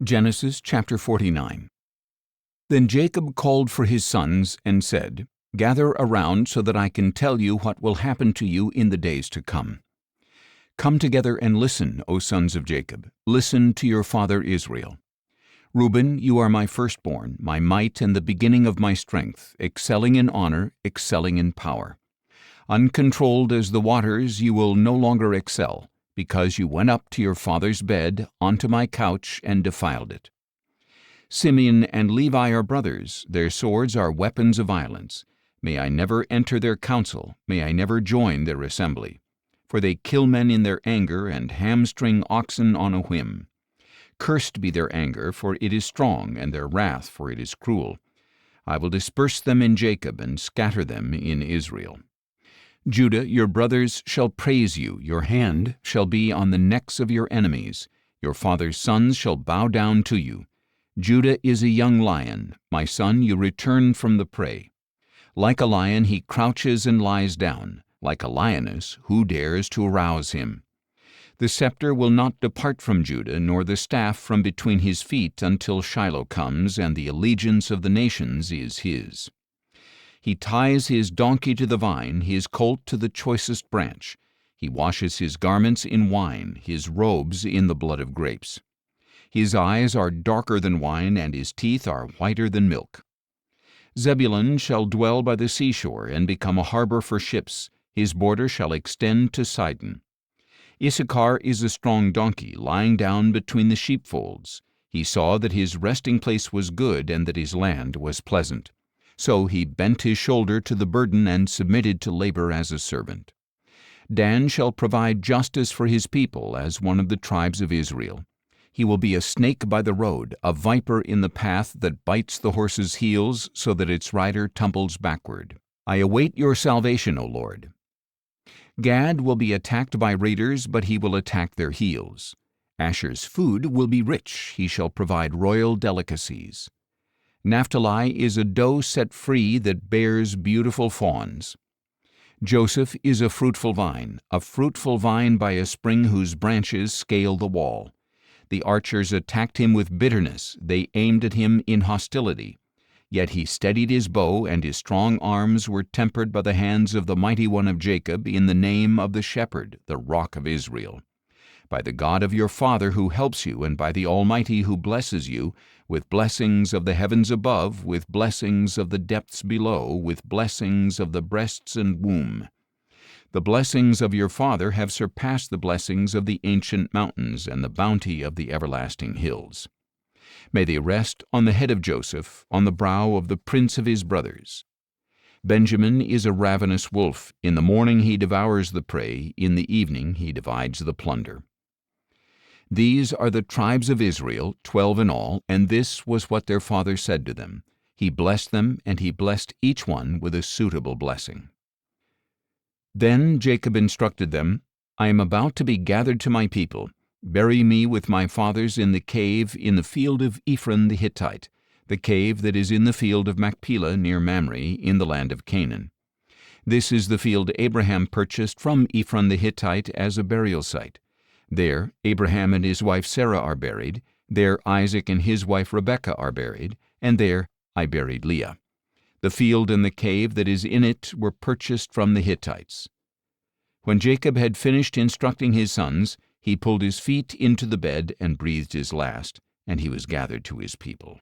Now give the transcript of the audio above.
Genesis chapter 49. Then Jacob called for his sons and said, "Gather around so that I can tell you what will happen to you in the days to come. Come together and listen, O sons of Jacob. Listen to your father Israel. Reuben, you are my firstborn, my might and the beginning of my strength, excelling in honor, excelling in power. Uncontrolled as the waters, you will no longer excel, because you went up to your father's bed, onto my couch, and defiled it. Simeon and Levi are brothers, their swords are weapons of violence. May I never enter their council, may I never join their assembly. For they kill men in their anger, and hamstring oxen on a whim. Cursed be their anger, for it is strong, and their wrath, for it is cruel. I will disperse them in Jacob, and scatter them in Israel. Judah, your brothers shall praise you, your hand shall be on the necks of your enemies. Your father's sons shall bow down to you. Judah is a young lion, my son, you return from the prey. Like a lion he crouches and lies down, like a lioness, who dares to arouse him? The scepter will not depart from Judah, nor the staff from between his feet, until Shiloh comes, and the allegiance of the nations is his. He ties his donkey to the vine, his colt to the choicest branch. He washes his garments in wine, his robes in the blood of grapes. His eyes are darker than wine, and his teeth are whiter than milk. Zebulun shall dwell by the seashore, and become a harbor for ships. His border shall extend to Sidon. Issachar is a strong donkey, lying down between the sheepfolds. He saw that his resting place was good, and that his land was pleasant. So he bent his shoulder to the burden and submitted to labor as a servant. Dan shall provide justice for his people as one of the tribes of Israel. He will be a snake by the road, a viper in the path that bites the horse's heels so that its rider tumbles backward. I await your salvation, O Lord. Gad will be attacked by raiders, but he will attack their heels. Asher's food will be rich, he shall provide royal delicacies. Naphtali is a doe set free that bears beautiful fawns. Joseph is a fruitful vine by a spring whose branches scale the wall. The archers attacked him with bitterness, they aimed at him in hostility. Yet he steadied his bow, and his strong arms were tempered by the hands of the mighty one of Jacob, in the name of the shepherd, the rock of Israel. By the God of your father who helps you, and by the Almighty who blesses you, with blessings of the heavens above, with blessings of the depths below, with blessings of the breasts and womb. The blessings of your father have surpassed the blessings of the ancient mountains and the bounty of the everlasting hills. May they rest on the head of Joseph, on the brow of the prince of his brothers. Benjamin is a ravenous wolf. In the morning he devours the prey, in the evening he divides the plunder. These are the tribes of Israel, 12 in all, and this was what their father said to them. He blessed them, and he blessed each one with a suitable blessing. Then Jacob instructed them, I am about to be gathered to my people. Bury me with my fathers in the cave in the field of Ephron the Hittite, the cave that is in the field of Machpelah near Mamre, in the land of Canaan. This is the field Abraham purchased from Ephron the Hittite as a burial site. There Abraham and his wife Sarah are buried, there Isaac and his wife Rebekah are buried, and there I buried Leah. The field and the cave that is in it were purchased from the Hittites. When Jacob had finished instructing his sons, he pulled his feet into the bed and breathed his last, and he was gathered to his people.